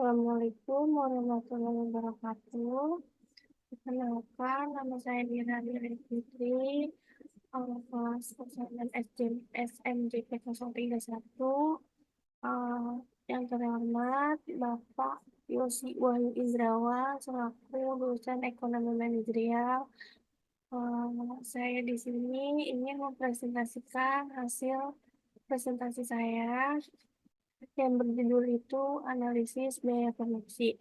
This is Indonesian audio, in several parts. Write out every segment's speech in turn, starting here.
Assalamualaikum warahmatullahi wabarakatuh. Perkenalkan, nama saya Dira Diri Fitri, kelas Pesantren SMJP 031. Eh, yang terhormat Bapak Yosi Wahyu Indrawa selaku lulusan Ekonomi Manajerial. Saya di sini ingin mempresentasikan hasil presentasi saya yang berjudul itu analisis biaya produksi.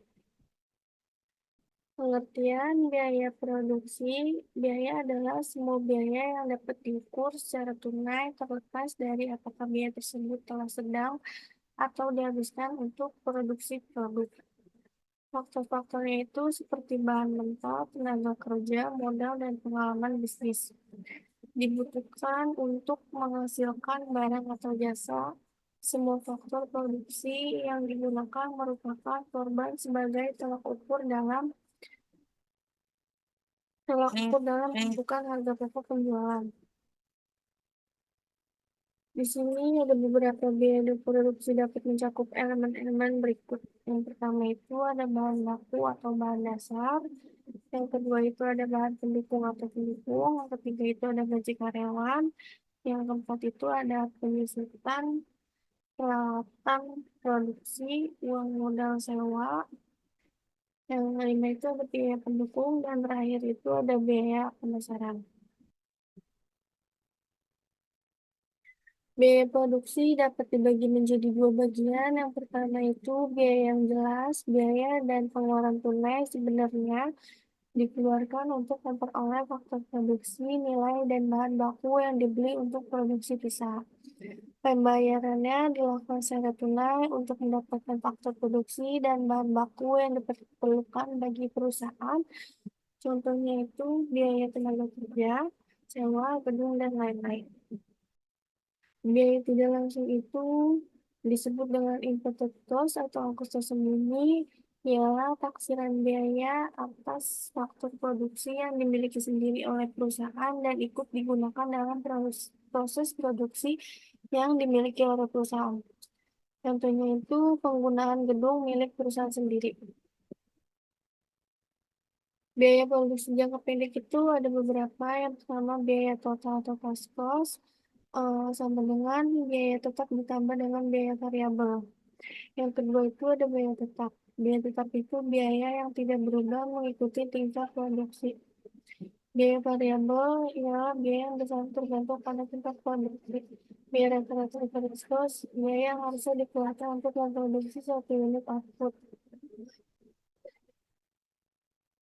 Pengertian biaya produksi, biaya adalah semua biaya yang dapat diukur secara tunai terlepas dari apakah biaya tersebut telah sedang atau dihabiskan untuk produksi produk. Faktor-faktornya itu seperti bahan mentah, tenaga kerja, modal, dan pengalaman bisnis. Dibutuhkan untuk menghasilkan barang atau jasa. Semua faktor produksi yang digunakan merupakan korban sebagai tolak ukur dalam menentukan harga pokok penjualan. Di sini ada beberapa biaya produksi dapat mencakup elemen-elemen berikut. Yang pertama itu ada bahan baku atau bahan dasar. Yang kedua itu ada bahan pendukung atau pendukung. Yang ketiga itu ada gaji karyawan. Yang keempat itu ada penyusutan, peralatan produksi, uang modal sewa. Yang kelima itu ada biaya pendukung. Dan terakhir itu ada biaya pemasaran. Biaya produksi dapat dibagi menjadi dua bagian. Yang pertama itu biaya yang jelas, biaya dan pengeluaran tunai sebenarnya dikeluarkan untuk memperoleh faktor produksi, nilai, dan bahan baku yang dibeli untuk produksi pisah. Pembayarannya dilakukan secara tunai untuk mendapatkan faktor produksi dan bahan baku yang diperlukan bagi perusahaan. Contohnya itu biaya tenaga kerja, sewa, gedung, dan lain-lain. Biaya tidak langsung itu disebut dengan input cost atau ongkos tersembunyi, ialah taksiran biaya atas faktor produksi yang dimiliki sendiri oleh perusahaan dan ikut digunakan dalam proses produksi yang dimiliki oleh perusahaan. Contohnya itu penggunaan gedung milik perusahaan sendiri. Biaya produksi jangka pendek itu ada beberapa. Yang pertama biaya total atau cash cost, sama dengan biaya tetap ditambah dengan biaya variabel. Yang kedua itu ada biaya tetap. Biaya tetap itu biaya yang tidak berubah mengikuti tingkat produksi. Biaya variabel ialah biaya yang tergantung pada tingkat produksi. Biaya rata-rata fixed cost, biaya yang harusnya dikeluarkan untuk memproduksi suatu unit output.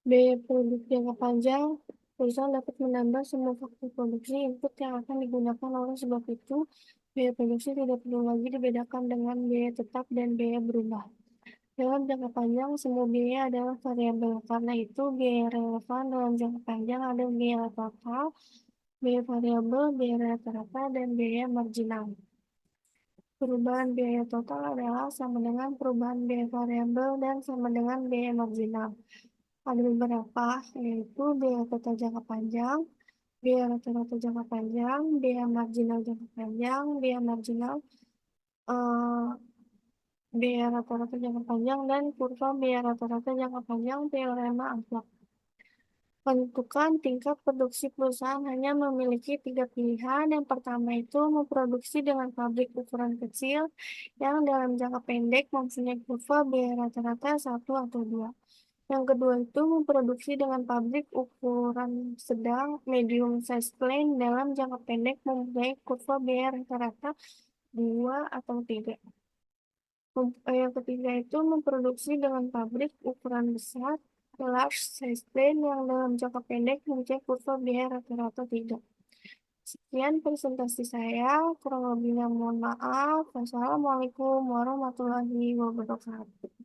Biaya produksi jangka panjang, perusahaan dapat menambah semua faktor produksi input yang akan digunakan. Oleh sebab itu, biaya produksi tidak perlu lagi dibedakan dengan biaya tetap dan biaya berubah. Dalam jangka panjang, semua biaya adalah variabel. Karena itu, biaya relevan dalam jangka panjang ada biaya total, biaya variabel, biaya rata-rata, dan biaya marginal. Perubahan biaya total adalah sama dengan perubahan biaya variabel dan sama dengan biaya marginal. Ada beberapa, yaitu biaya total jangka panjang, biaya rata-rata jangka panjang, biaya marginal jangka panjang, biaya marginal, eh, biaya rata-rata jangka panjang, dan kurva biaya rata-rata jangka panjang teorema Amplach. Menentukan tingkat produksi perusahaan hanya memiliki 3 pilihan. Yang pertama itu memproduksi dengan pabrik ukuran kecil yang dalam jangka pendek mempunyai kurva biaya rata-rata 1 atau 2. Yang kedua itu memproduksi dengan pabrik ukuran sedang medium size plant dalam jangka pendek mempunyai kurva biaya rata-rata 2 atau 3. Yang ketiga itu memproduksi dengan pabrik ukuran besar large size plant yang dalam jangka pendek mempunyai kurva biaya rata-rata 3. Sekian presentasi saya, kurang lebihnya mohon maaf. Wassalamualaikum warahmatullahi wabarakatuh.